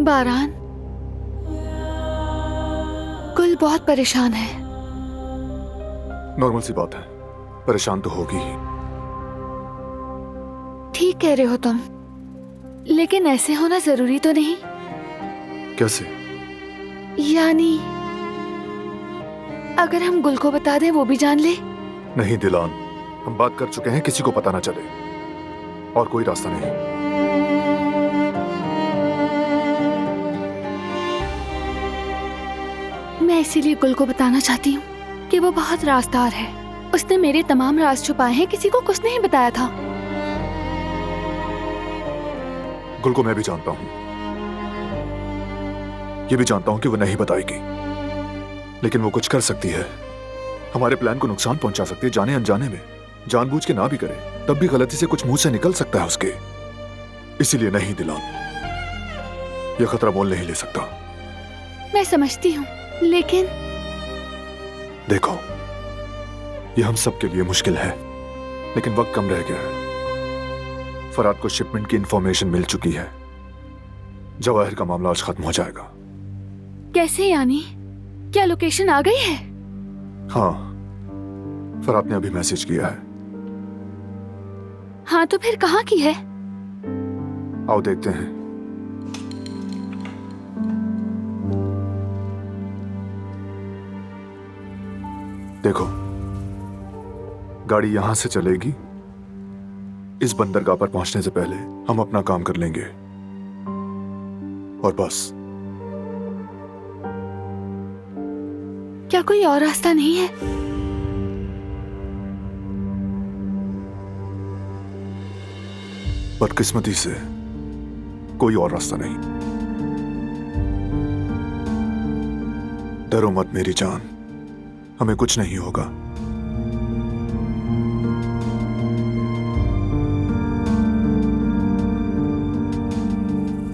बारान, गुल बहुत परेशान है। नॉर्मल सी बात है, परेशान तो होगी ही। ठीक कह रहे हो तुम, लेकिन ऐसे होना जरूरी तो नहीं। कैसे? यानी अगर हम गुल को बता दें वो भी जान ले। नहीं दिलान, हम बात कर चुके हैं, किसी को पता ना चले। और कोई रास्ता नहीं। मैं इसीलिए गुल को बताना चाहती हूँ कि वो बहुत राजदार है। उसने मेरे तमाम राज छुपाए हैं, किसी को कुछ नहीं बताया था। गुल को मैं भी जानता हूँ, ये भी जानता हूँ कि वो नहीं बताएगी, लेकिन वो कुछ कर सकती है। हमारे प्लान को नुकसान पहुंचा सकती है, जाने अनजाने में। जानबूझ के ना भी करे तब भी गलती से कुछ मुंह से निकल सकता है उसके। इसीलिए नहीं दिलान, ये खतरा मोल नहीं ले सकता। मैं समझती हूँ, लेकिन देखो, ये हम सब के लिए मुश्किल है, लेकिन वक्त कम रह गया है। फराद को शिपमेंट की इंफॉर्मेशन मिल चुकी है। जवाहिर का मामला आज खत्म हो जाएगा। कैसे यानी? क्या लोकेशन आ गई है? हाँ, फराद ने अभी मैसेज किया है। हाँ, तो फिर कहाँ की है? आओ देखते हैं। देखो, गाड़ी यहां से चलेगी। इस बंदरगाह पर पहुंचने से पहले हम अपना काम कर लेंगे और बस। क्या कोई और रास्ता नहीं है? बदकिस्मती से कोई और रास्ता नहीं। डरो मत मेरी जान, हमें कुछ नहीं होगा।